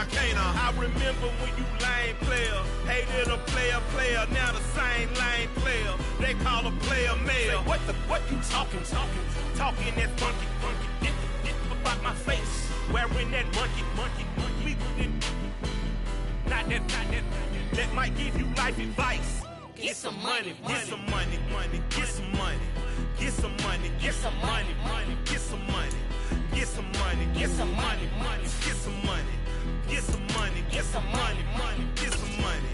can't I remember when you lame player, hated a player, now the same lame player. They call a player mayor. What you talking that funky. Get about my face, wearing that monkey. We didn't. Not that. That might give you life advice. Get some money. Get some money. Get some money. Get some money. Get some money. Get some money. Get some money. Get some money. Get some money. Get some money. Get some money. Get some money.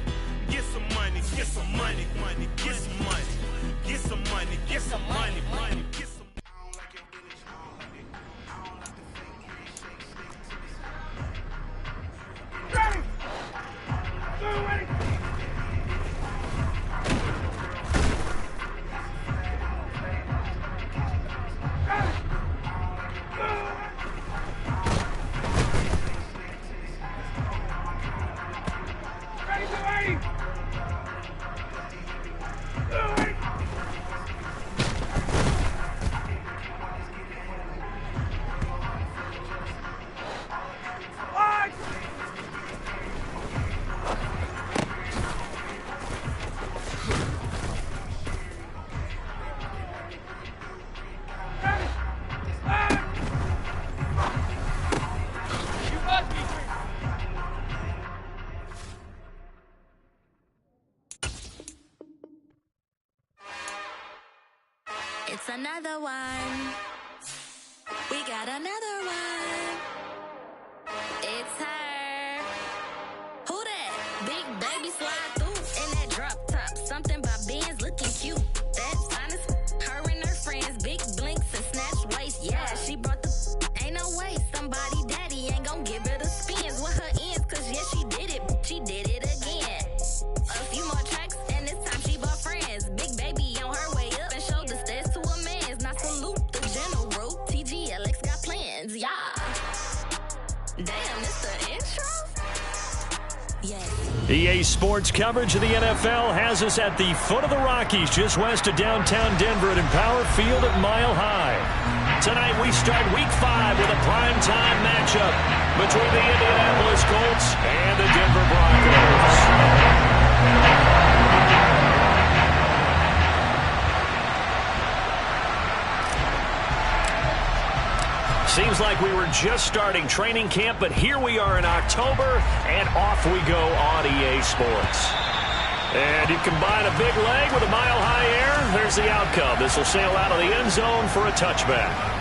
Get some money. Get some money. Get some money. Get some money. Get some money. Get some. Ready. Ready. It's another one. We got another one. It's her. Who that? Big baby slide through in that drop top. Something by Benz looking cute. That's honest. Her and her friends, big blinks and snatch waist. Yeah, she brought the. Ain't no way somebody daddy ain't gon' give her the spins with her ends. Cause yeah, she did it. She did it again. A few more tracks and this time she bought friends. Big baby on her way up and showed the stairs to a man's. Now salute the general. TGLX got plans, yeah. Damn, it's the intro? Yes. EA Sports coverage of the NFL has us at the foot of the Rockies, just west of downtown Denver at Empower Field at Mile High. Tonight we start Week 5 with a primetime matchup between the Indianapolis Colts and the Denver Broncos. Seems like we were just starting training camp, but here we are in October, and off we go on EA Sports. And you combine a big leg with a mile-high air, there's the outcome. This will sail out of the end zone for a touchback.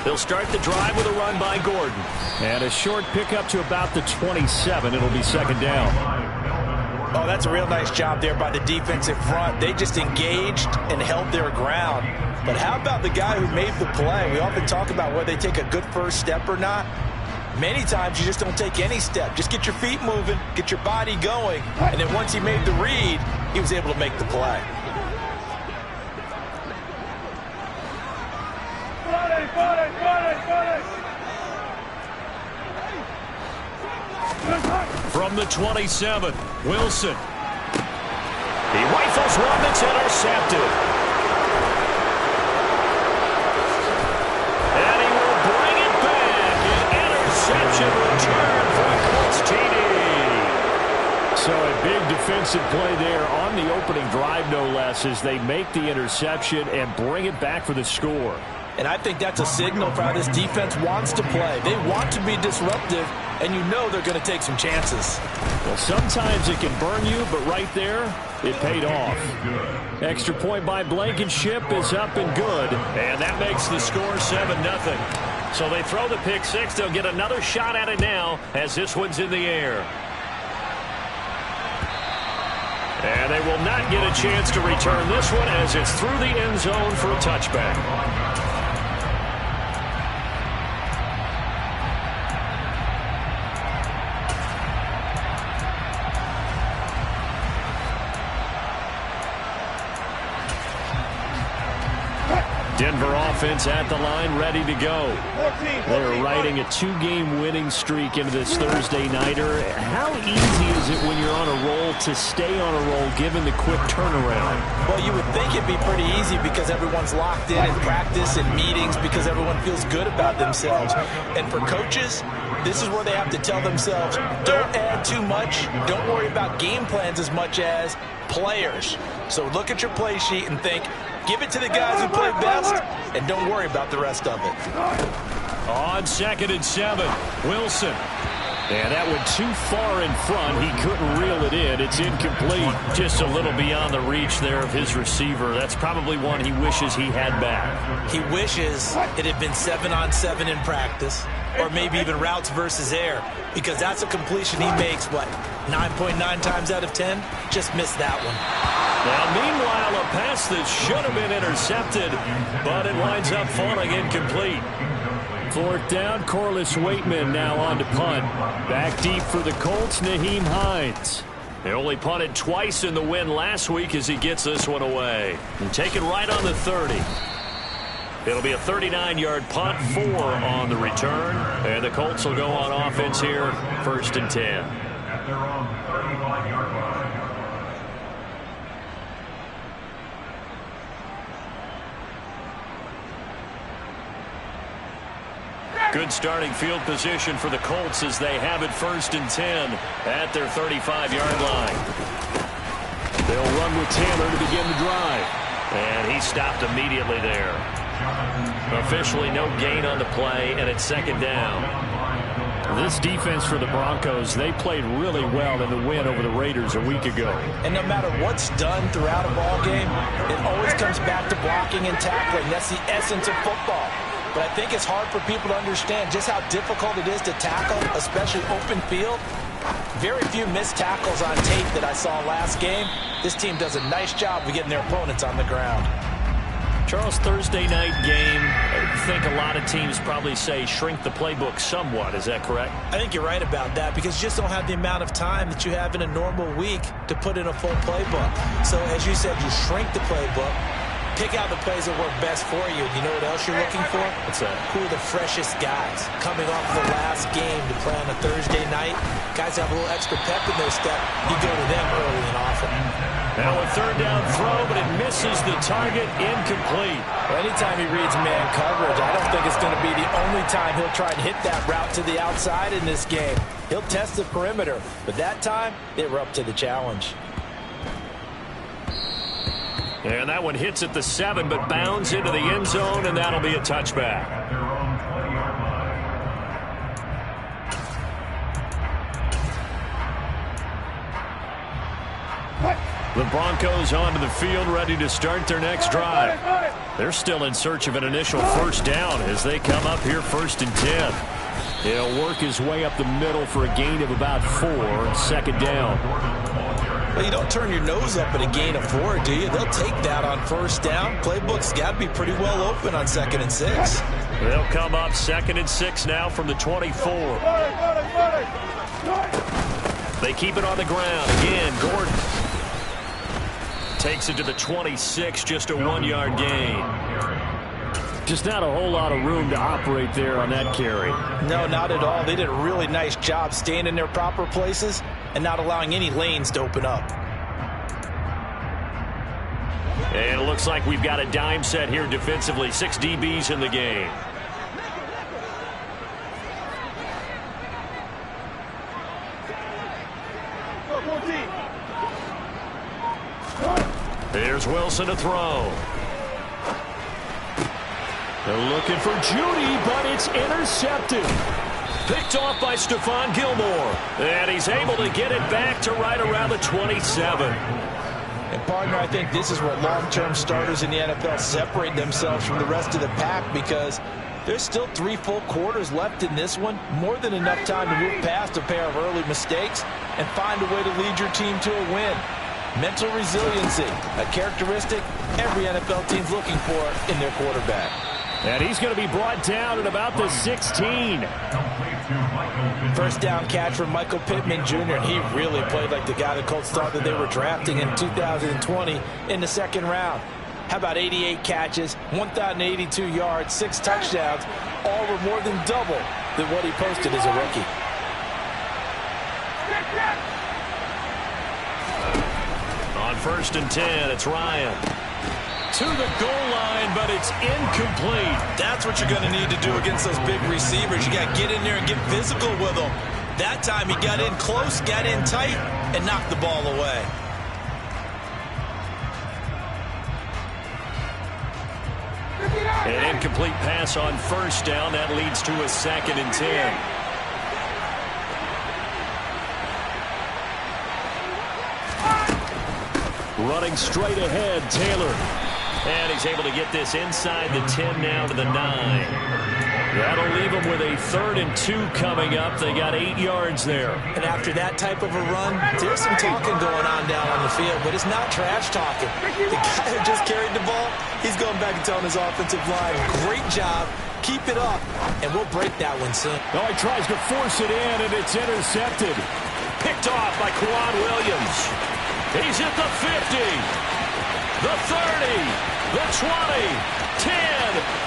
They'll start the drive with a run by Gordon. And a short pickup to about the 27. It'll be second down. Oh, that's a real nice job there by the defensive front. They just engaged and held their ground. But how about the guy who made the play? We often talk about whether they take a good first step or not. Many times you just don't take any step. Just get your feet moving, get your body going. And then once he made the read, he was able to make the play. From the 27, Wilson. He rifles one that's intercepted. And he will bring it back. An interception return for Colts TD. So a big defensive play there on the opening drive, no less, as they make the interception and bring it back for the score. And I think that's a signal for how this defense wants to play. They want to be disruptive, and you know they're going to take some chances. Well, sometimes it can burn you, but right there, it paid off. Extra point by Blankenship is up and good, and that makes the score 7-0. So they throw the pick six. They'll get another shot at it now as this one's in the air. And they will not get a chance to return this one as it's through the end zone for a touchback. Denver offense at the line, ready to go. They're riding a 2-game winning streak into this Thursday nighter. How easy is it when you're on a roll to stay on a roll given the quick turnaround? Well, you would think it'd be pretty easy because everyone's locked in practice and meetings because everyone feels good about themselves. And for coaches, this is where they have to tell themselves, don't add too much, don't worry about game plans as much as players. So look at your play sheet and think, give it to the guys who play best, and don't worry about the rest of it. On 2nd and 7, Wilson. And that went too far in front. He couldn't reel it in. It's incomplete. Just a little beyond the reach there of his receiver. That's probably one he wishes he had back. He wishes it had been 7-on-7 in practice, or maybe even routes versus air, because that's a completion he makes, what, 9.9 times out of 10? Just missed that one. Now, meanwhile, a pass that should have been intercepted, but it winds up falling incomplete. 4th down, Corliss Waitman now on to punt. Back deep for the Colts, Nyheim Hines. They only punted twice in the win last week as he gets this one away. And taken right on the 30. It'll be a 39-yard punt, 4 on the return. And the Colts will go on offense here, 1st and 10. At their own 35-yard line. Good starting field position for the Colts as they have it 1st and 10 at their 35-yard line. They'll run with Taylor to begin the drive. And he stopped immediately there. Officially no gain on the play, and it's 2nd down. This defense for the Broncos, they played really well in the win over the Raiders a week ago. And no matter what's done throughout a ball game, it always comes back to blocking and tackling. That's the essence of football. But I think it's hard for people to understand just how difficult it is to tackle, especially open field. Very few missed tackles on tape that I saw last game. This team does a nice job of getting their opponents on the ground. Charles, Thursday night game, I think a lot of teams probably say shrink the playbook somewhat. Is that correct? I think you're right about that because you just don't have the amount of time that you have in a normal week to put in a full playbook. So as you said, you shrink the playbook. Pick out the plays that work best for you. You know what else you're looking for? What's that? Who are the freshest guys coming off the last game to play on a Thursday night? Guys have a little extra pep in their step. You go to them early and often. Now a 3rd down throw, but it misses the target, incomplete. Well, anytime he reads man coverage, I don't think it's going to be the only time he'll try to hit that route to the outside in this game. He'll test the perimeter, but that time they were up to the challenge. And that one hits at the 7, but bounds into the end zone, and that'll be a touchback. At their own 20-yard line. The Broncos onto the field, ready to start their next drive. They're still in search of an initial 1st down as they come up here 1st and 10. He'll work his way up the middle for a gain of about 4, 2nd down. Well, you don't turn your nose up at a gain of 4, do you? They'll take that on 1st down. Playbook's got to be pretty well open on 2nd and 6. They'll come up 2nd and 6 now from the 24. They keep it on the ground. Again, Gordon takes it to the 26, just a 1-yard gain. Just not a whole lot of room to operate there on that carry. No, not at all. They did a really nice job staying in their proper places and not allowing any lanes to open up. And it looks like we've got a dime set here defensively. 6 DBs in the game. There's Wilson to throw. They're looking for Judy, but it's intercepted. Picked off by Stephon Gilmore. And he's able to get it back to right around the 27. And, partner, I think this is where long-term starters in the NFL separate themselves from the rest of the pack because there's still 3 full quarters left in this one. More than enough time to move past a pair of early mistakes and find a way to lead your team to a win. Mental resiliency, a characteristic every NFL team's looking for in their quarterback. And he's going to be brought down at about the 16. 1st down catch from Michael Pittman Jr. He really played like the guy the Colts thought that they were drafting in 2020 in the 2nd round. How about 88 catches, 1,082 yards, 6 touchdowns, all were more than double than what he posted as a rookie. On 1st and 10, it's Ryan. To the goal line, but it's incomplete. That's what you're going to need to do against those big receivers. You got to get in there and get physical with them. That time he got in close, got in tight, and knocked the ball away. An incomplete pass on 1st down. That leads to a 2nd and 10. Running straight ahead, Taylor. And he's able to get this inside the 10 now to the 9. That'll leave them with a 3rd and 2 coming up. They got 8 yards there. And after that type of a run, there's some talking going on down on the field, but it's not trash talking. The guy who just carried the ball, he's going back and telling his offensive line, great job, keep it up, and we'll break that one soon. Oh, he tries to force it in, and it's intercepted. Picked off by Quan Williams. He's at the 50, the 30, the 20, 10.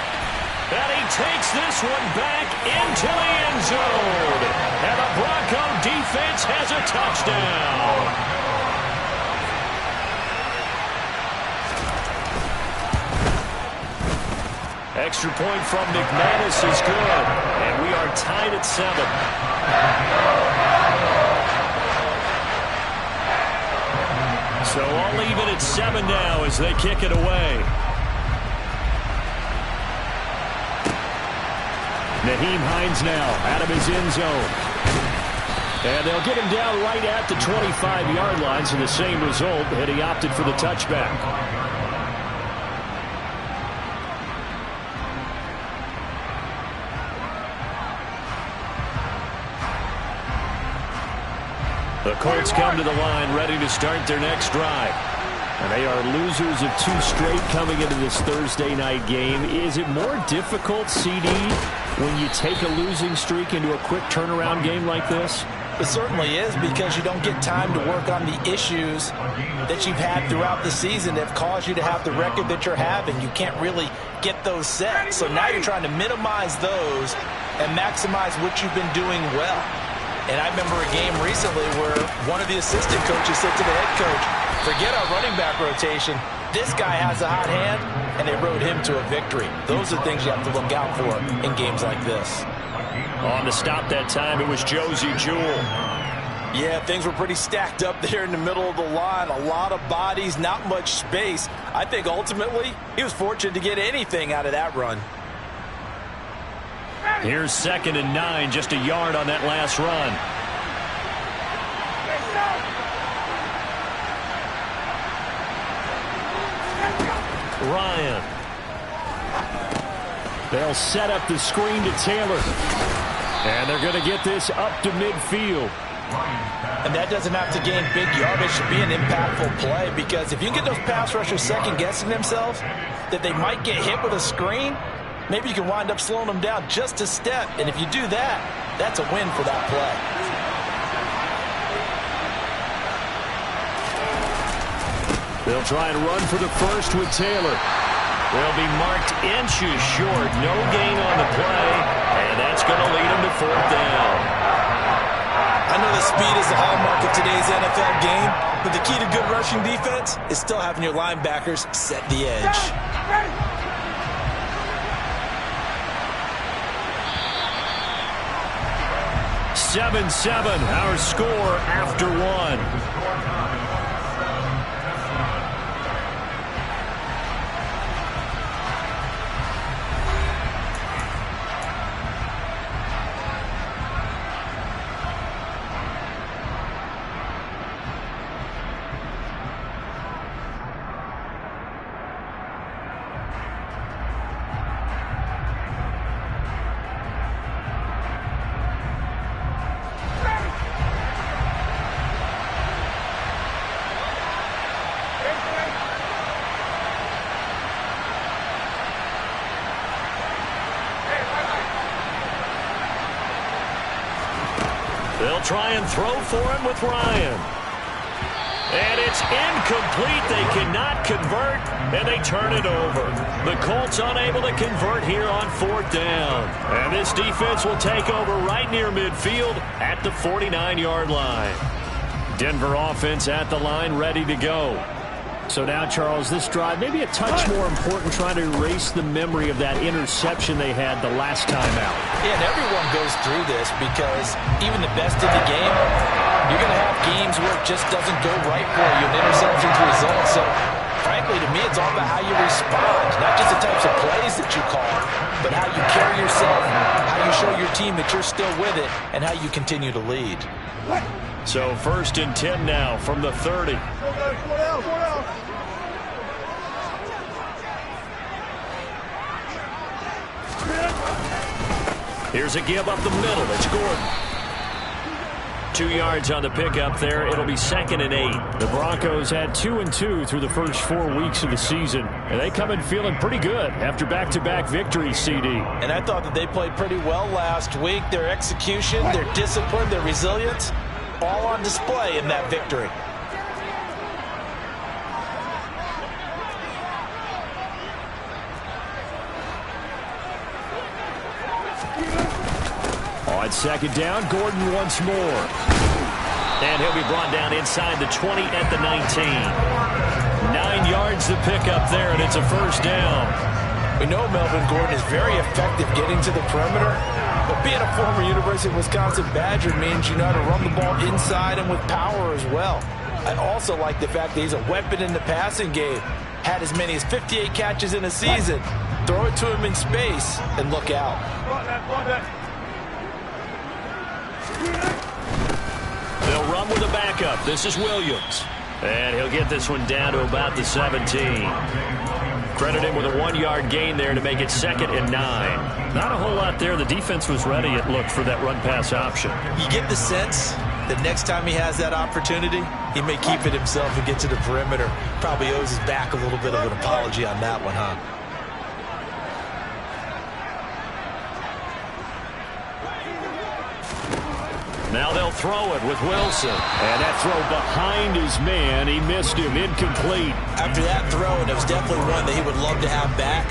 And he takes this one back into the end zone. And the Bronco defense has a touchdown. Extra point from McManus is good. And we are tied at 7. So all even at 7 now as they kick it away. Naheem Hines now out of his end zone. And they'll get him down right at the 25-yard line, so the same result, and he opted for the touchback. The Colts come to the line ready to start their next drive. And they are losers of 2 straight coming into this Thursday night game. Is it more difficult, CD, when you take a losing streak into a quick turnaround game like this? It certainly is, because you don't get time to work on the issues that you've had throughout the season that have caused you to have the record that you're having. You can't really get those set. So now you're trying to minimize those and maximize what you've been doing well. And I remember a game recently where one of the assistant coaches said to the head coach, forget our running back rotation. This guy has a hot hand, and they rode him to a victory. Those are things you have to look out for in games like this. On the stop that time, it was Josie Jewell. Yeah, things were pretty stacked up there in the middle of the line. A lot of bodies, not much space. I think ultimately he was fortunate to get anything out of that run. Here's 2nd and 9, just a yard on that last run. Ryan. They'll set up the screen to Taylor. And they're going to get this up to midfield. And that doesn't have to gain big yardage to be an impactful play, because if you can get those pass rushers second-guessing themselves that they might get hit with a screen, maybe you can wind up slowing them down just a step. And if you do that, that's a win for that play. They'll try and run for the first with Taylor. They'll be marked inches short. No gain on the play. And that's going to lead them to 4th down. I know that speed is the hallmark of today's NFL game, but the key to good rushing defense is still having your linebackers set the edge. 7-7, our score after 1. They'll try and throw for it with Ryan. And it's incomplete. They cannot convert, and they turn it over. The Colts unable to convert here on 4th down. And this defense will take over right near midfield at the 49-yard line. Denver offense at the line, ready to go. So now, Charles, this drive maybe a touch more important, trying to erase the memory of that interception they had the last time out. Yeah, and everyone goes through this because even the best in the game, you're going to have games where it just doesn't go right for you and interceptions result. So, frankly, to me, it's all about how you respond, not just the types of plays that you call, but how you carry yourself, how you show your team that you're still with it, and how you continue to lead. So 1st and 10 now from the 30. Here's a give up the middle. It's Gordon. 2 yards on the pickup there. It'll be 2nd and 8. The Broncos had 2-2 through the first 4 weeks of the season, and they come in feeling pretty good after back-to-back victories, CD. And I thought that they played pretty well last week. Their execution, their discipline, their resilience, all on display in that victory. On 2nd down, Gordon once more. And he'll be brought down inside the 20 at the 19. 9 yards to pick up there, and it's a 1st down. We know Melvin Gordon is very effective getting to the perimeter, but being a former University of Wisconsin Badger means you know how to run the ball inside and with power as well. I also like the fact that he's a weapon in the passing game. Had as many as 58 catches in a season. Throw it to him in space and look out. They'll run with a backup. This is Williams. And he'll get this one down to about the 17. Credit him with a 1-yard gain there to make it 2nd and 9. Not a whole lot there. The defense was ready, it looked, for that run-pass option. You get the sense that next time he has that opportunity, he may keep it himself and get to the perimeter. Probably owes his back a little bit of an apology on that one, huh? Now they'll throw it with Wilson. And that throw behind his man. He missed him. Incomplete. After that throw, and it was definitely one that he would love to have back.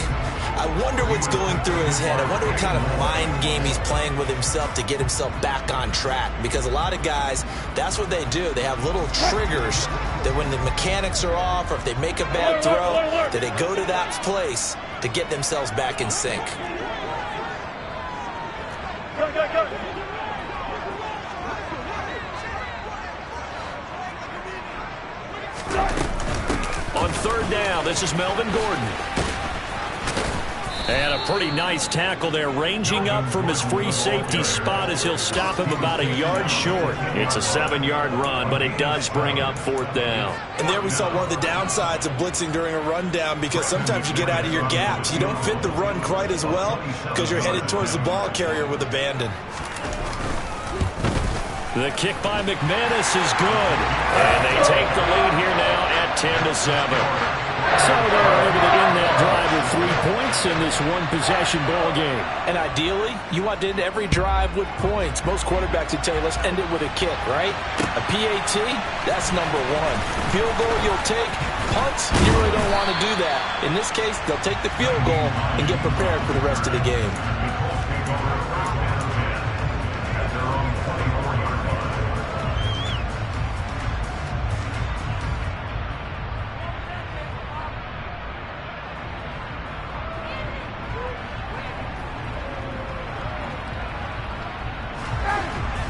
I wonder what's going through his head. I wonder what kind of mind game he's playing with himself to get himself back on track. Because a lot of guys, that's what they do. They have little triggers that when the mechanics are off or if they make a bad throw, that they go to that place to get themselves back in sync. On 3rd down, this is Melvin Gordon. And a pretty nice tackle there, ranging up from his free safety spot as he'll stop him about a yard short. It's a 7-yard run, but it does bring up 4th down. And there we saw one of the downsides of blitzing during a rundown, because sometimes you get out of your gaps. You don't fit the run quite as well because you're headed towards the ball carrier with abandon. The kick by McManus is good. And they take the lead here now at 10-7. So they're able to end that drive with 3 points in this one-possession ball game. And ideally, you want to end every drive with points. Most quarterbacks would tell you, let's end it with a kick, right? A PAT, that's number 1. Field goal you'll take. Punts, you really don't want to do that. In this case, they'll take the field goal and get prepared for the rest of the game.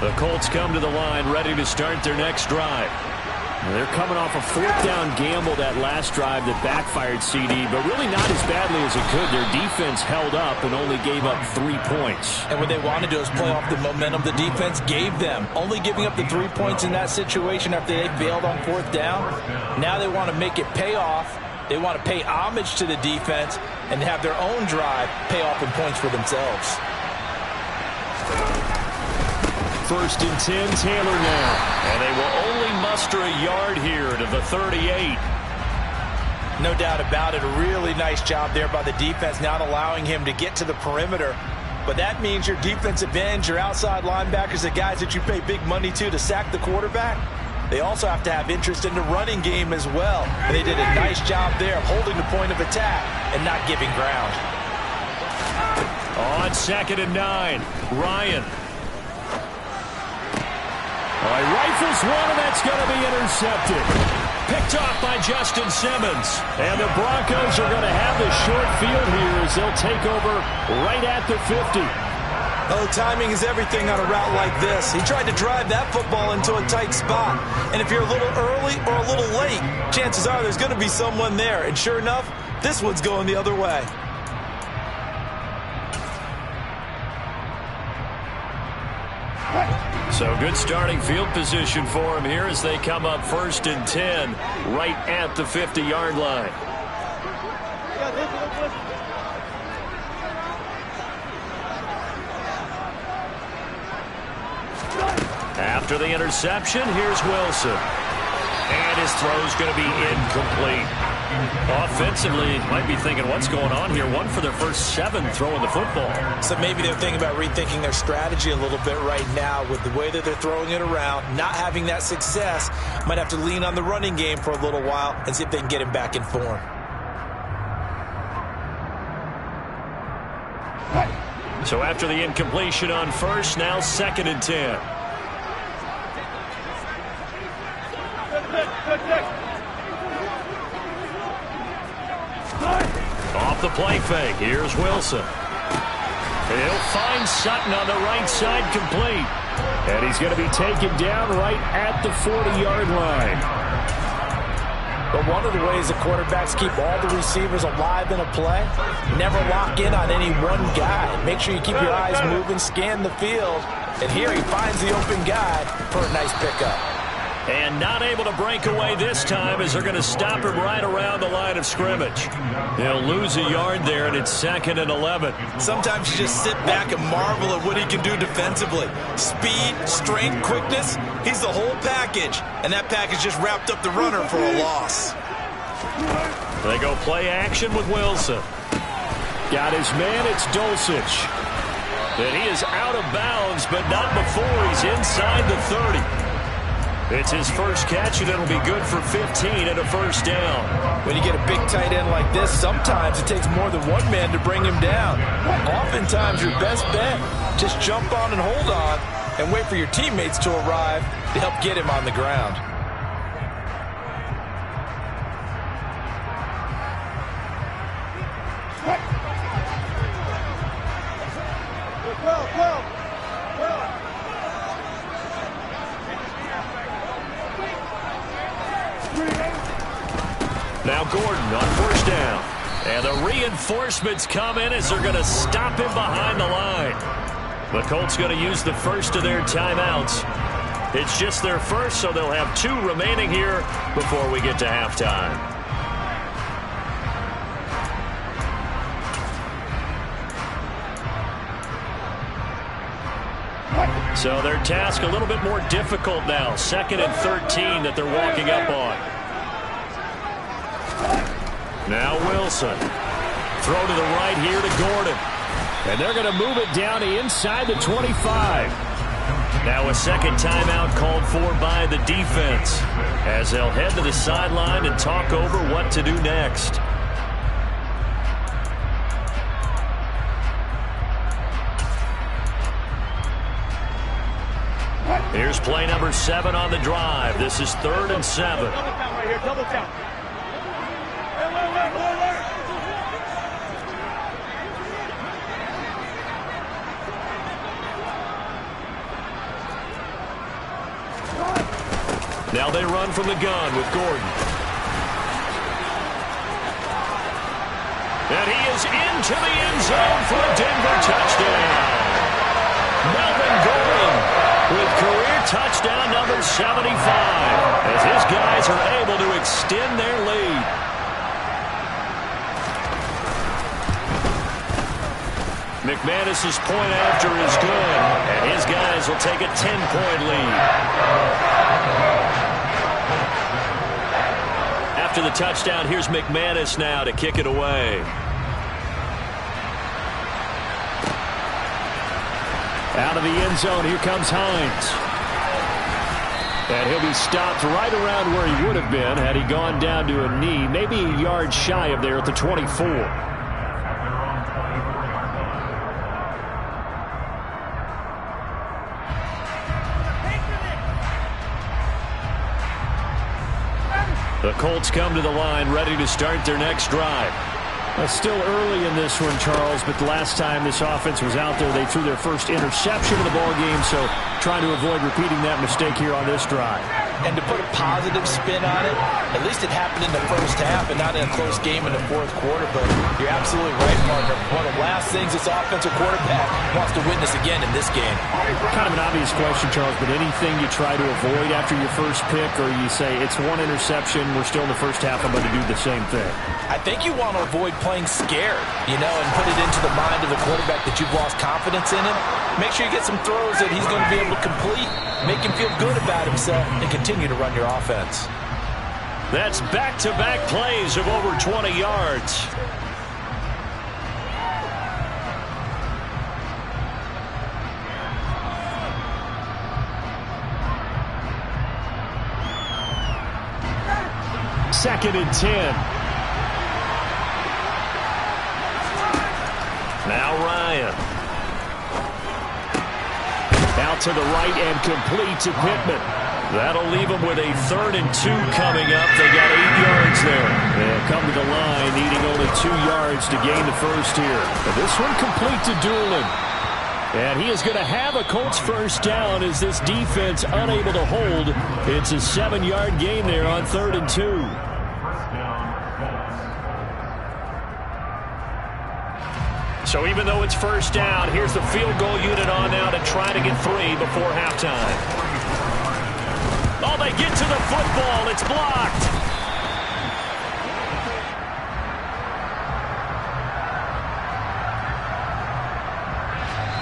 The Colts come to the line, ready to start their next drive. They're coming off a 4th down gamble that last drive that backfired, CD, but really not as badly as it could. Their defense held up and only gave up 3 points. And what they want to do is play off the momentum the defense gave them. Only giving up the 3 points in that situation after they failed on 4th down. Now they want to make it pay off. They want to pay homage to the defense and have their own drive pay off in points for themselves. 1st and 10, Taylor now. And they will only muster a yard here to the 38. No doubt about it. A really nice job there by the defense, not allowing him to get to the perimeter. But that means your defensive ends, your outside linebackers, the guys that you pay big money to sack the quarterback, they also have to have interest in the running game as well. And they did a nice job there of holding the point of attack and not giving ground. On 2nd and 9, Ryan. All right, rifles one, and that's going to be intercepted. Picked off by Justin Simmons. And the Broncos are going to have the short field here as they'll take over right at the 50. Oh, timing is everything on a route like this. He tried to drive that football into a tight spot. And if you're a little early or a little late, chances are there's going to be someone there. And sure enough, this one's going the other way. So good starting field position for him here as they come up 1st and 10 right at the 50-yard line. After the interception, here's Wilson. And his throw's going to be incomplete. Offensively, might be thinking, what's going on here? 1 for their first 7 throwing the football. So maybe they're thinking about rethinking their strategy a little bit right now with the way that they're throwing it around, not having that success. Might have to lean on the running game for a little while and see if they can get him back in form. So after the incompletion on 1st, now 2nd and 10. Off the play fake, here's Wilson. He'll find Sutton on the right side, complete. And he's going to be taken down right at the 40-yard line. But one of the ways that quarterbacks keep all the receivers alive in a play, never lock in on any one guy. Make sure you keep your eyes moving, scan the field. And here he finds the open guy for a nice pickup. And not able to break away this time as they're going to stop him right around the line of scrimmage. He'll lose a yard there, and it's 2nd and 11. Sometimes you just sit back and marvel at what he can do defensively. Speed, strength, quickness, he's the whole package. And that package just wrapped up the runner for a loss. They go play action with Wilson. Got his man, it's Dulcich. And he is out of bounds, but not before he's inside the 30. It's his first catch, and it'll be good for 15 and a first down. When you get a big tight end like this, sometimes it takes more than one man to bring him down. Oftentimes, your best bet, just jump on and hold on and wait for your teammates to arrive to help get him on the ground. Now Gordon on first down. And the reinforcements come in as they're going to stop him behind the line. The Colts going to use the first of their timeouts. It's just their first, so they'll have 2 remaining here before we get to halftime. So their task a little bit more difficult now. 2nd and 13 that they're walking up on. Now Wilson. Throw to the right here to Gordon. And they're going to move it down to inside the 25. Now a second timeout called for by the defense as they'll head to the sideline and talk over what to do next. Here's play number 7 on the drive. This is 3rd and 7. Double count right here, double count. Now they run from the gun with Gordon. And he is into the end zone for a Denver touchdown. Melvin Gordon with career touchdown number 75 as his guys are able to extend their lead. McManus's point after is good, and his guys will take a 10-point lead. After the touchdown, here's McManus now to kick it away. Out of the end zone, here comes Hines. And he'll be stopped right around where he would have been had he gone down to a knee, maybe a yard shy of there at the 24. The Colts come to the line, ready to start their next drive. Still early in this one, Charles, but the last time this offense was out there, they threw their first interception of the ball game, so trying to avoid repeating that mistake here on this drive. And to put a positive spin on it, at least it happened in the first half and not in a close game in the fourth quarter, but you're absolutely right, partner. One of the last things this offensive quarterback wants to witness again in this game. Kind of an obvious question, Charles, but anything you try to avoid after your first pick, or you say it's one interception, we're still in the first half, I'm going to do the same thing? I think you want to avoid playing scared, and put it into the mind of the quarterback that you've lost confidence in him. Make sure you get some throws that he's going to be able to complete, make him feel good about himself, and continue to run your offense. That's back-to-back plays of over 20 yards. Second and 10. Now Ryan. Out to the right and complete to Pittman. That'll leave them with a 3rd and 2 coming up. They got 8 yards there. They'll come to the line, needing only 2 yards to gain the first here. But this one complete to Doolin. And he is going to have a Colts first down as this defense unable to hold. It's a 7-yard gain there on 3rd and 2. So even though it's first down, here's the field goal unit on now to try to get 3 before halftime. Oh, they get to the football. It's blocked.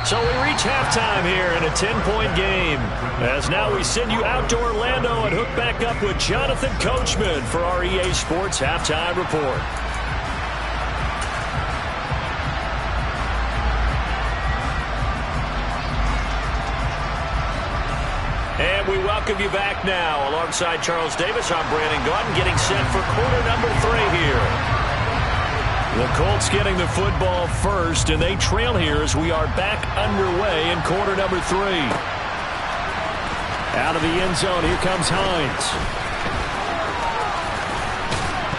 So we reach halftime here in a 10-point game. As now we send you out to Orlando and hook back up with Jonathan Coachman for our EA Sports Halftime Report. And we welcome you back now. Alongside Charles Davis, I'm Brandon Gaudin, getting set for quarter number 3 here. The Colts getting the football first, and they trail here as we are back underway in quarter number 3. Out of the end zone, here comes Hines.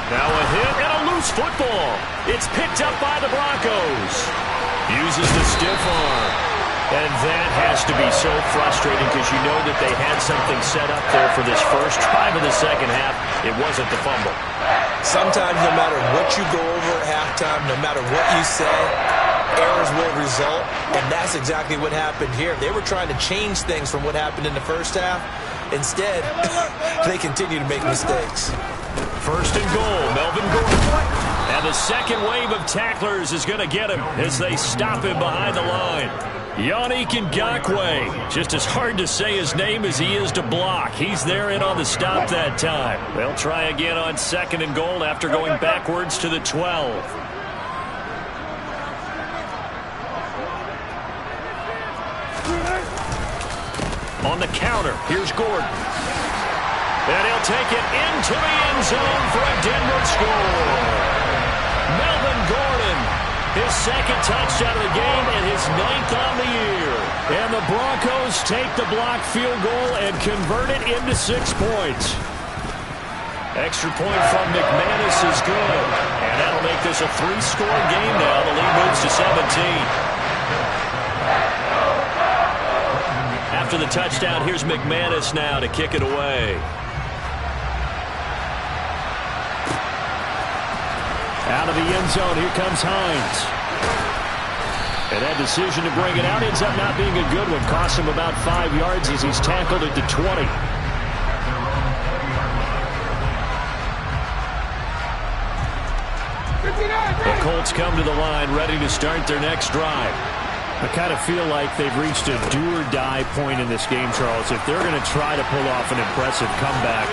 Now a hit and a loose football. It's picked up by the Broncos. Uses the stiff arm. And that has to be so frustrating because you know that they had something set up there for this first drive of the second half. It wasn't the fumble. Sometimes no matter what you go over at halftime, no matter what you say, errors will result, and that's exactly what happened here. They were trying to change things from what happened in the first half. Instead, they continue to make mistakes. First and goal, Melvin Gordon. And the second wave of tacklers is going to get him as they stop him behind the line. Yannick Ngakoue, just as hard to say his name as he is to block. He's there in on the stop that time. They'll try again on second and goal after going backwards to the 12. On the counter, here's Gordon. And he'll take it into the end zone for a Denver score. Melvin Gordon, his second touchdown of the game and his 9th on the year. And the Broncos take the blocked field goal and convert it into 6 points. Extra point from McManus is good. And that'll make this a 3-score game now. The lead moves to 17. After the touchdown, here's McManus now to kick it away. Out of the end zone, here comes Hines. And that decision to bring it out ends up not being a good one. Costs him about 5 yards as he's tackled at the 20. The Colts come to the line, ready to start their next drive. I kind of feel like they've reached a do-or-die point in this game, Charles. If they're going to try to pull off an impressive comeback,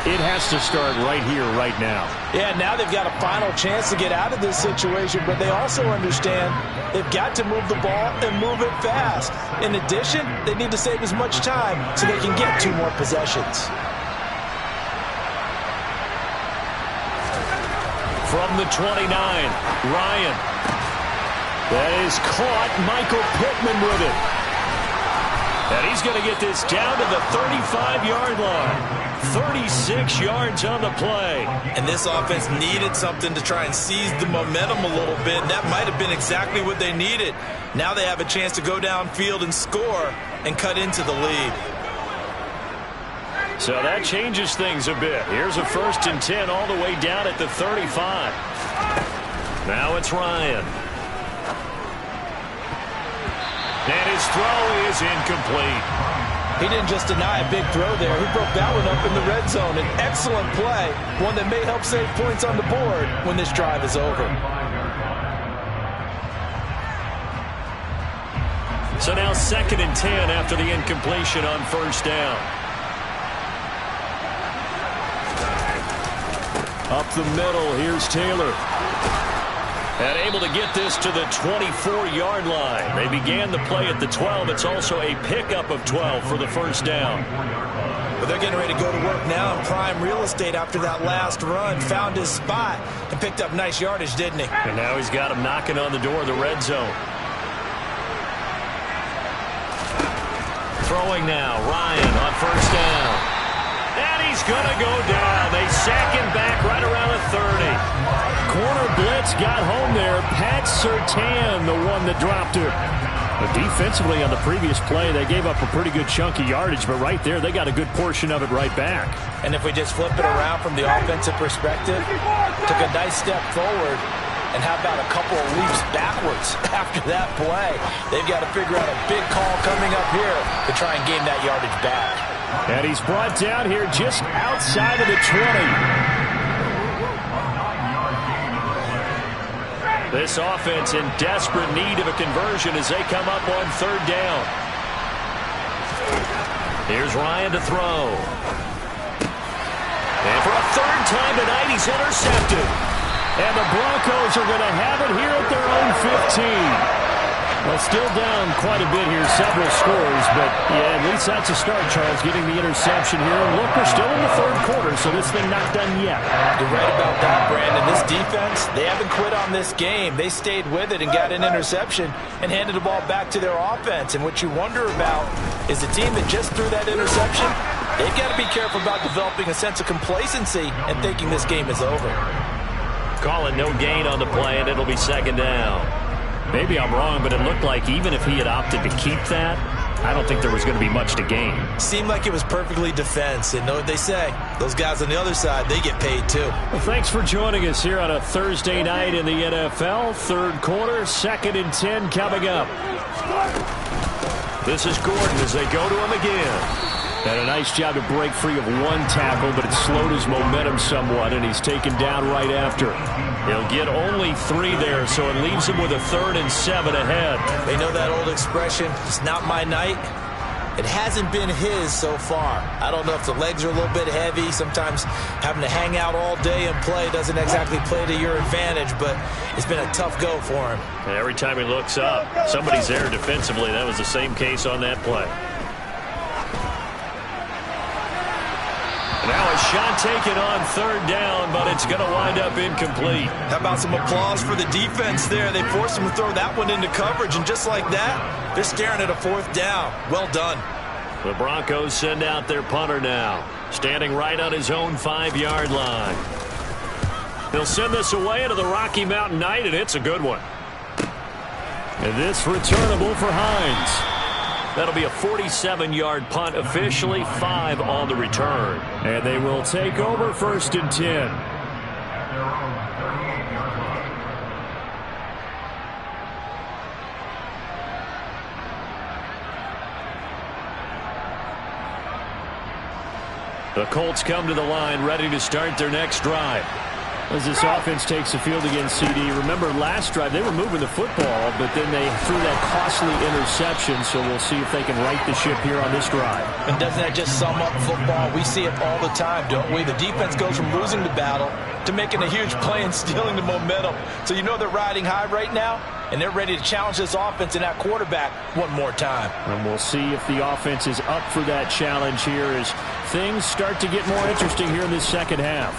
It has to start right here, right now. Yeah, now they've got a final chance to get out of this situation, but they also understand they've got to move the ball and move it fast. In addition, they need to save as much time so they can get 2 more possessions. From the 29, Ryan. That is caught. Michael Pittman with it. And he's going to get this down to the 35-yard line. 36 yards on the play. And this offense needed something to try and seize the momentum a little bit. And that might have been exactly what they needed. Now they have a chance to go downfield and score and cut into the lead. So that changes things a bit. Here's a 1st and 10 all the way down at the 35. Now it's Ryan. And his throw is incomplete. He didn't just deny a big throw there. He broke that one up in the red zone. An excellent play, one that may help save points on the board when this drive is over. So now 2nd and 10 after the incompletion on 1st down. Up the middle, here's Taylor. And able to get this to the 24-yard line. They began the play at the 12. It's also a pickup of 12 for the 1st down. But they're getting ready to go to work now in prime real estate after that last run. Found his spot and picked up nice yardage, didn't he? And now he's got him knocking on the door of the red zone. Throwing now, Ryan on 1st down. And he's going to go down. They sack him back right around the 30. Corner blitz got home there. Pat Surtain, the one that dropped it. But defensively on the previous play, they gave up a pretty good chunk of yardage. But right there, they got a good portion of it right back. And if we just flip it around from the offensive perspective, took a nice step forward. And how about a couple of leaps backwards after that play? They've got to figure out a big call coming up here to try and gain that yardage back. And he's brought down here just outside of the 20. This offense in desperate need of a conversion as they come up on 3rd down. Here's Ryan to throw. And for a 3rd time tonight, he's intercepted. And the Broncos are going to have it here at their own 15. Well, still down quite a bit here, several scores, but yeah, at least that's a start, Charles, getting the interception here. And look, we're still in the 3rd quarter, so this thing not done yet. You're right about that, Brandon. This defense, they haven't quit on this game. They stayed with it and got an interception and handed the ball back to their offense. And what you wonder about is the team that just threw that interception, they've got to be careful about developing a sense of complacency and thinking this game is over. Calling no gain on the play, and it'll be 2nd down. Maybe I'm wrong, but it looked like even if he had opted to keep that, I don't think there was going to be much to gain. Seemed like it was perfectly defense. And know what they say? Those guys on the other side, they get paid too. Well, thanks for joining us here on a Thursday night in the NFL. 3rd quarter, 2nd and 10 coming up. This is Gordon as they go to him again. Had a nice job to break free of 1 tackle, but it slowed his momentum somewhat, and he's taken down right after. He'll get only 3 there, so it leaves him with a 3rd and 7 ahead. They know that old expression, it's not my night. It hasn't been his so far. I don't know if the legs are a little bit heavy. Sometimes having to hang out all day and play doesn't exactly play to your advantage, but it's been a tough go for him. And every time he looks up, somebody's there defensively. That was the same case on that play. Now a shot taken on 3rd down, but it's going to wind up incomplete. How about some applause for the defense there? They forced him to throw that one into coverage, and just like that, they're staring at a 4th down. Well done. The Broncos send out their punter now, standing right on his own 5-yard line. They'll send this away into the Rocky Mountain Night, and it's a good one. And this returnable for Hines. That'll be a 47-yard punt, officially 5 on the return. And they will take over 1st and 10. The Colts come to the line, ready to start their next drive. As this offense takes the field against CD, remember last drive they were moving the football, but then they threw that costly interception, so we'll see if they can right the ship here on this drive. And doesn't that just sum up football? We see it all the time, don't we? The defense goes from losing the battle to making a huge play and stealing the momentum. So you know they're riding high right now, and they're ready to challenge this offense and that quarterback one more time. And we'll see if the offense is up for that challenge here as things start to get more interesting here in this second half.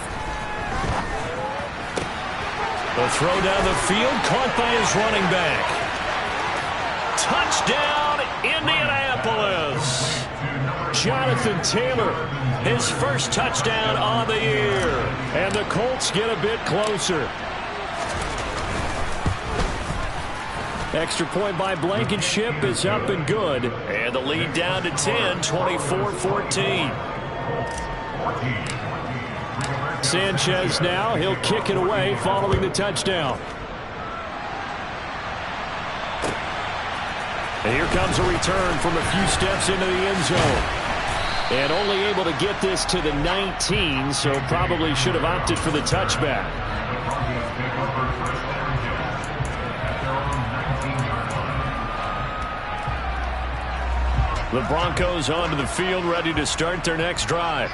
The throw down the field, caught by his running back. Touchdown, Indianapolis. Jonathan Taylor, his first touchdown on the year. And the Colts get a bit closer. Extra point by Blankenship is up and good. And the lead down to 10, 24-14. Sanchez now, he'll kick it away following the touchdown. And here comes a return from a few steps into the end zone. And only able to get this to the 19, so probably should have opted for the touchback. The Broncos onto the field, ready to start their next drive.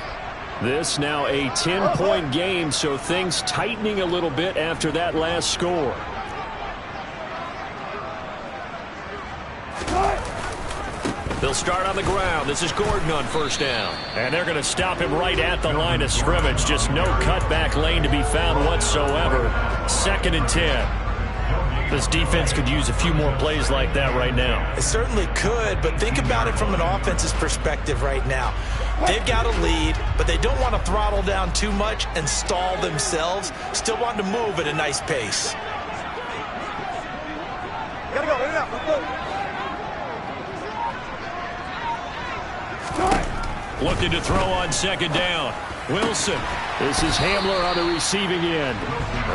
This now a 10-point game, so things tightening a little bit after that last score. They'll start on the ground. This is Gordon on first down. And they're going to stop him right at the line of scrimmage. Just no cutback lane to be found whatsoever. 2nd and 10. This defense could use a few more plays like that right now. It certainly could, but think about it from an offense's perspective right now. They've got a lead, but they don't want to throttle down too much and stall themselves. Still want to move at a nice pace. Gotta go, let it out. Looking to throw on 2nd down. Wilson. This is Hamler on the receiving end.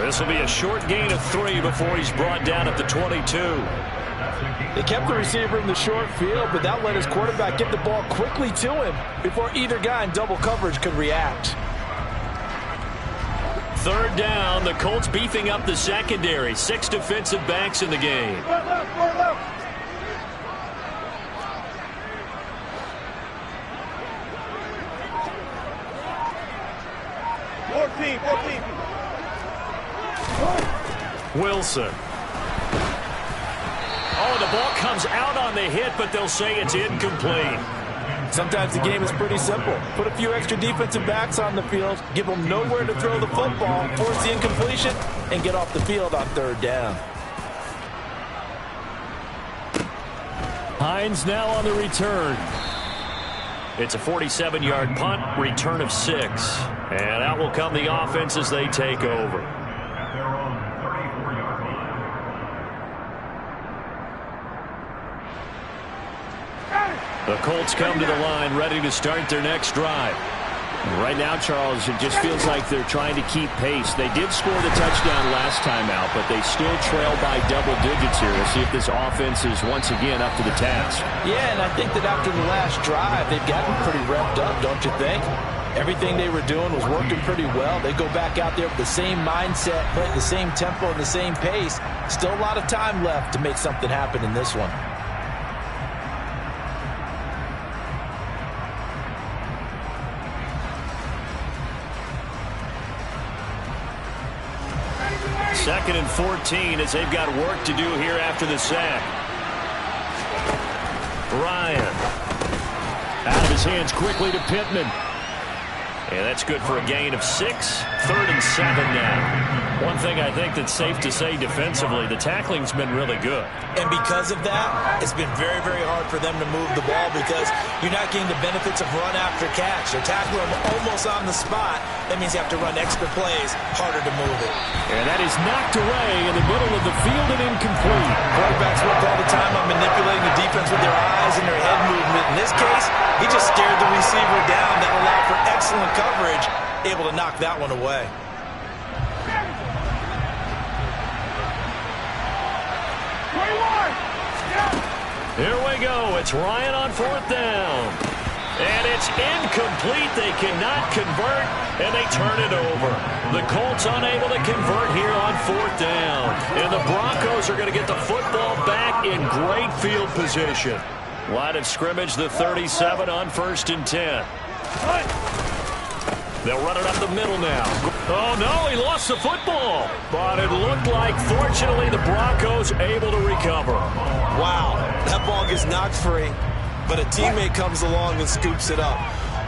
This will be a short gain of 3 before he's brought down at the 22. They kept the receiver in the short field, but that let his quarterback get the ball quickly to him before either guy in double coverage could react. 3rd down. The Colts beefing up the secondary. 6 defensive backs in the game. 14. Wilson. Oh, the ball comes out on the hit, but they'll say it's incomplete. Sometimes the game is pretty simple. Put a few extra defensive backs on the field, give them nowhere to throw the football, force the incompletion, and get off the field on 3rd down. Hines now on the return. It's a 47-yard punt, return of 6. And out will come the offense as they take over. The Colts come to the line, ready to start their next drive. Right now, Charles, it just feels like they're trying to keep pace. They did score the touchdown last time out, but they still trail by double digits here. We'll see if this offense is once again up to the task. Yeah, and I think that after the last drive, they've gotten pretty revved up, don't you think? Everything they were doing was working pretty well. They go back out there with the same mindset, playing the same tempo and the same pace. Still a lot of time left to make something happen in this one. Second and 14 as they've got work to do here after the sack. Ryan. Out of his hands quickly to Pittman. And that's good for a gain of 6. 3rd and 7 now. One thing I think that's safe to say defensively, the tackling's been really good. And because of that, it's been very, very hard for them to move the ball because you're not getting the benefits of run after catch. They're tackling them almost on the spot. That means you have to run extra plays, harder to move it. And that is knocked away in the middle of the field and incomplete. Quarterbacks work all the time on manipulating the defense with their eyes and their head movement. In this case, he just stared the receiver down. That allowed for excellent coverage, able to knock that one away. Here we go. It's Ryan on 4th down. And It's incomplete. They cannot convert, and they turn it over. The Colts unable to convert here on 4th down. And the Broncos are going to get the football back in great field position. Line of scrimmage, the 37 on 1st and 10. They'll run it up the middle now. Oh, no, he lost the football. But it looked like, fortunately, the Broncos able to recover. Wow, that ball gets knocked free, but a teammate comes along and scoops it up.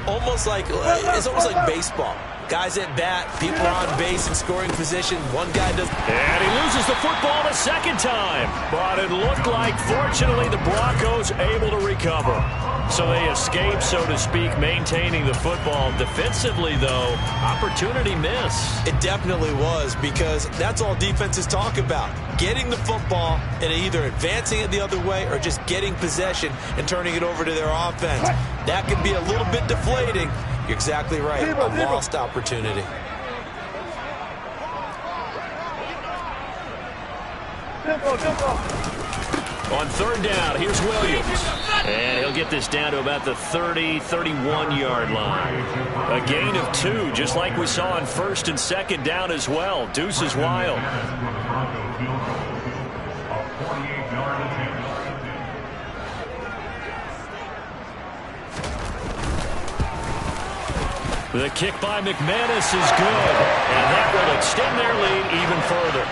It's almost like baseball. Guys at bat, people are on base in scoring position. One guy does. And he loses the football a second time. But it looked like, fortunately, the Broncos able to recover. So they escape, so to speak, maintaining the football. Defensively, though, opportunity miss. It definitely was, because that's all defenses talk about. Getting the football and either advancing it the other way or just getting possession and turning it over to their offense. That can be a little bit deflating. You're exactly right. A lost opportunity. On 3rd down, here's Williams. And he'll get this down to about the 30, 31-yard line. A gain of 2, just like we saw on 1st and 2nd down as well. Deuce is wild. The kick by McManus is good, and that will extend their lead even further.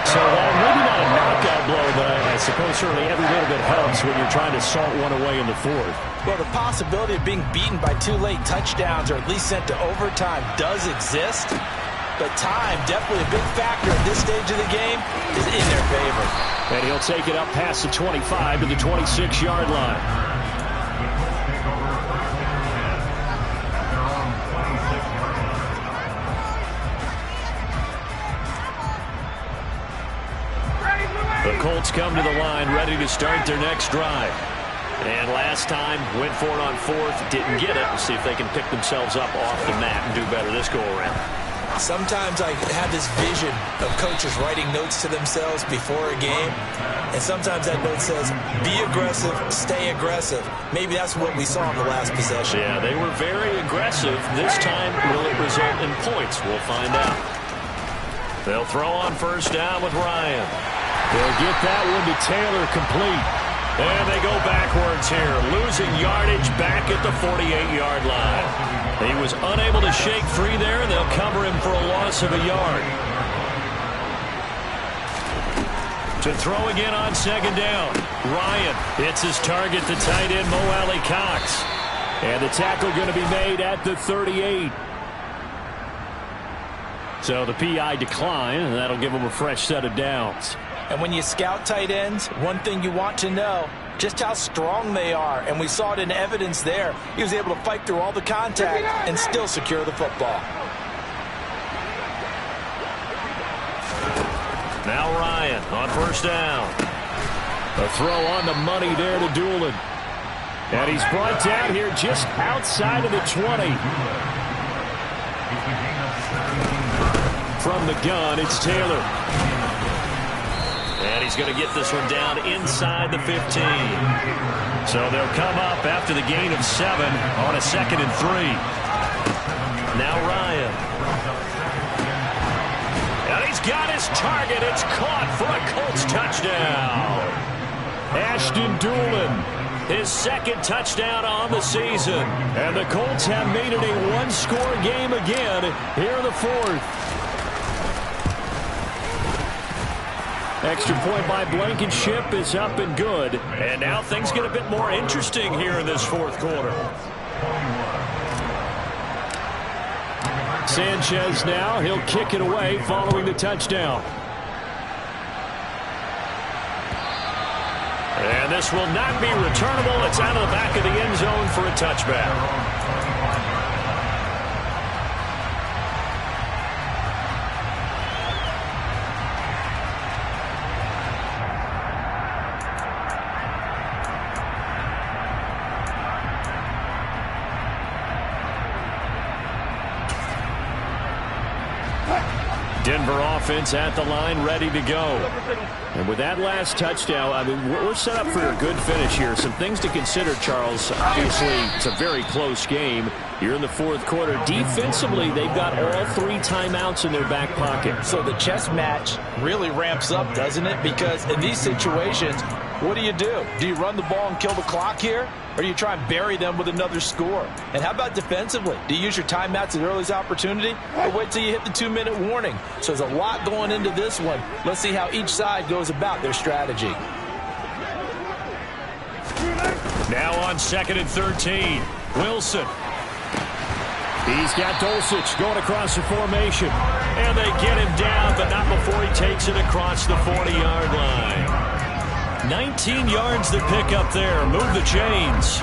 So maybe not a knockout blow, but I suppose certainly every little bit helps when you're trying to salt one away in the 4th. Well, the possibility of being beaten by 2 late touchdowns or at least sent to overtime does exist, but time, definitely a big factor at this stage of the game, is in their favor. And he'll take it up past the 25 to the 26-yard line. The Colts come to the line ready to start their next drive. And last time, went for it on 4th, didn't get it. We'll see if they can pick themselves up off the mat and do better this go-around. Sometimes I have this vision of coaches writing notes to themselves before a game, and sometimes that note says, be aggressive, stay aggressive. Maybe that's what we saw in the last possession. Yeah, they were very aggressive. This time, will it result in points? We'll find out. They'll throw on 1st down with Ryan. They'll get that one to Taylor complete. And they go backwards here, losing yardage back at the 48-yard line. He was unable to shake free there, and they'll cover him for a loss of a yard. To throw again on 2nd down. Ryan hits his target, the tight end, Mo Alley Cox. And the tackle going to be made at the 38. So the PI decline, and that'll give him a fresh set of downs. And when you scout tight ends, one thing you want to know, just how strong they are. And we saw it in evidence there. He was able to fight through all the contact and still secure the football. Now Ryan on 1st down. A throw on the money there to Doolin. And he's brought down here just outside of the 20. From the gun, it's Taylor. And he's going to get this one down inside the 15. So they'll come up after the gain of 7 on a 2nd and 3. Now Ryan. And he's got his target. It's caught for a Colts touchdown. Ashton Doolin, his 2nd touchdown on the season. And the Colts have made it a one-score game again here in the 4th. Extra point by Blankenship is up and good. And now things get a bit more interesting here in this 4th quarter. Sanchez now, he'll kick it away following the touchdown. And this will not be returnable. It's out of the back of the end zone for a touchback. Denver offense at the line, ready to go. And with that last touchdown, I mean, we're set up for a good finish here. Some things to consider, Charles. Obviously, it's a very close game. You're in the fourth quarter. Defensively, they've got all 3 timeouts in their back pocket. So the chess match really ramps up, doesn't it? Because in these situations, what do? Do you run the ball and kill the clock here? Or do you try and bury them with another score? And how about defensively? Do you use your timeouts at earliest opportunity? Or wait till you hit the 2-minute warning? So there's a lot going into this one. Let's see how each side goes about their strategy. Now on 2nd and 13. Wilson. He's got Dulcich going across the formation. And they get him down, but not before he takes it across the 40-yard line. 19 yards to pick up there. Move the chains.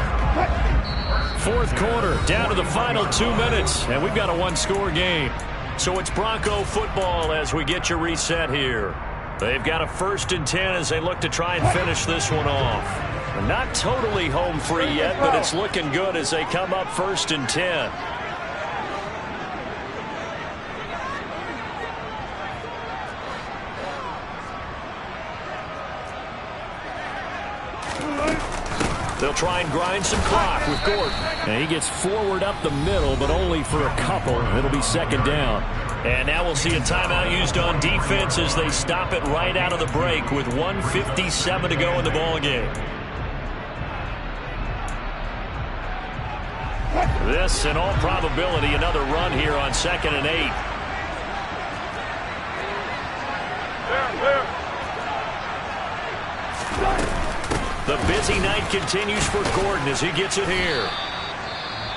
Fourth quarter, down to the final 2 minutes, and we've got a 1-score game. So it's Bronco football as we get you reset here. They've got a 1st and 10 as they look to try and finish this one off. Not totally home free yet, but it's looking good as they come up 1st and 10. They'll try and grind some clock with Gordon. And he gets forward up the middle, but only for a couple. It'll be 2nd down. And now we'll see a timeout used on defense as they stop it right out of the break with 1:57 to go in the ballgame. This, in all probability, another run here on 2nd and 8. The busy night continues for Gordon as he gets it here.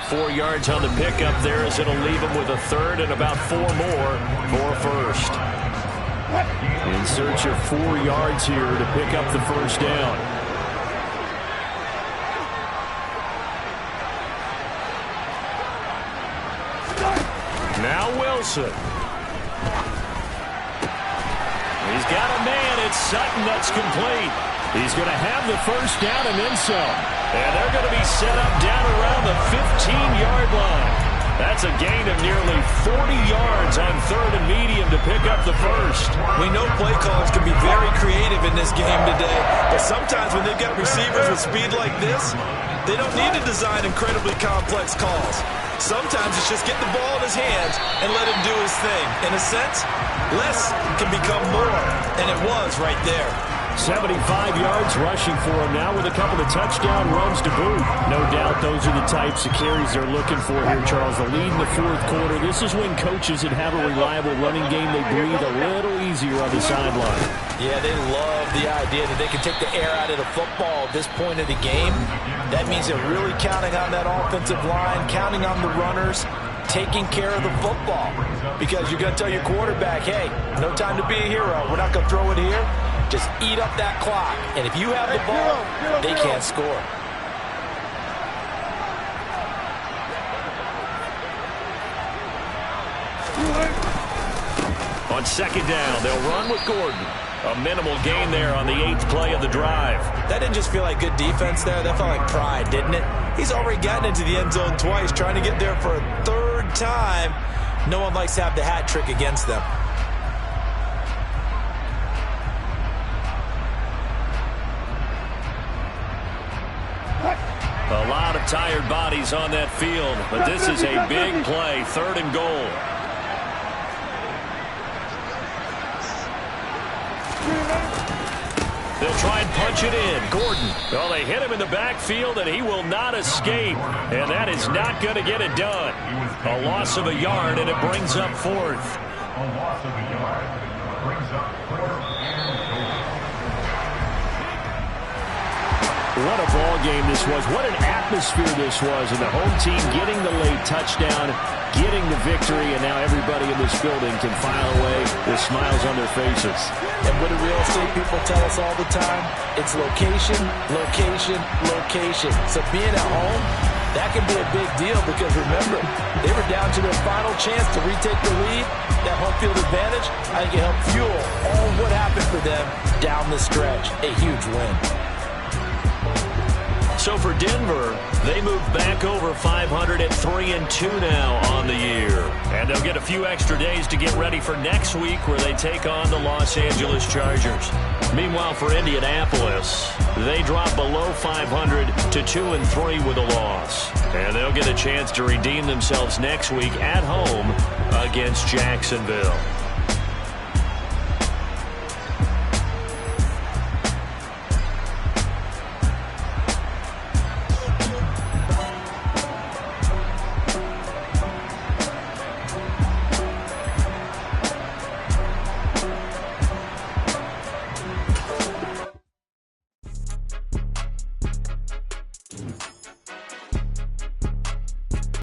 4 yards on the pickup there as it'll leave him with a 3rd and about 4 more for a 1st. In search of 4 yards here to pick up the 1st down. Now Wilson. He's got a man. It's Sutton that's complete. He's going to have the 1st down and then some. And they're going to be set up down around the 15-yard line. That's a gain of nearly 40 yards on 3rd and medium to pick up the 1st. We know play callers can be very creative in this game today, but sometimes when they've got receivers with speed like this, they don't need to design incredibly complex calls. Sometimes it's just get the ball in his hands and let him do his thing. In a sense, less can become more, and it was right there. 75 yards rushing for him now with a couple of touchdown runs to boot. No doubt those are the types of carries they're looking for here, Charles. The lead in the fourth quarter. This is when coaches that have a reliable running game, they breathe a little easier on the sideline. Yeah, they love the idea that they can take the air out of the football at this point of the game. That means they're really counting on that offensive line, counting on the runners, taking care of the football. Because you're going to tell your quarterback, hey, no time to be a hero. We're not going to throw it here. Just eat up that clock. And if you have the ball, they can't score. On 2nd down, they'll run with Gordon. A minimal gain there on the 8th play of the drive. That didn't just feel like good defense there. That felt like pride, didn't it? He's already gotten into the end zone twice, trying to get there for a 3rd time. No one likes to have the hat trick against them. A lot of tired bodies on that field, but this is a big play, 3rd and goal. They'll try and punch it in. Gordon. Well, they hit him in the backfield, and he will not escape. And that is not going to get it done. A loss of a yard, and it brings up 4th. A loss of a yard brings up 4th and goal. What a ball game this was. What an atmosphere this was. And the home team getting the late touchdown, getting the victory, and now everybody in this building can file away with smiles on their faces. And what do real estate people tell us all the time? It's location, location, location. So being at home, that can be a big deal because remember, they were down to their final chance to retake the lead. That home field advantage, I think it helped fuel all what happened for them down the stretch. A huge win. So for Denver, they move back over 500 at 3-2 now on the year. And they'll get a few extra days to get ready for next week where they take on the Los Angeles Chargers. Meanwhile, for Indianapolis, they drop below 500 to 2-3 with a loss. And they'll get a chance to redeem themselves next week at home against Jacksonville.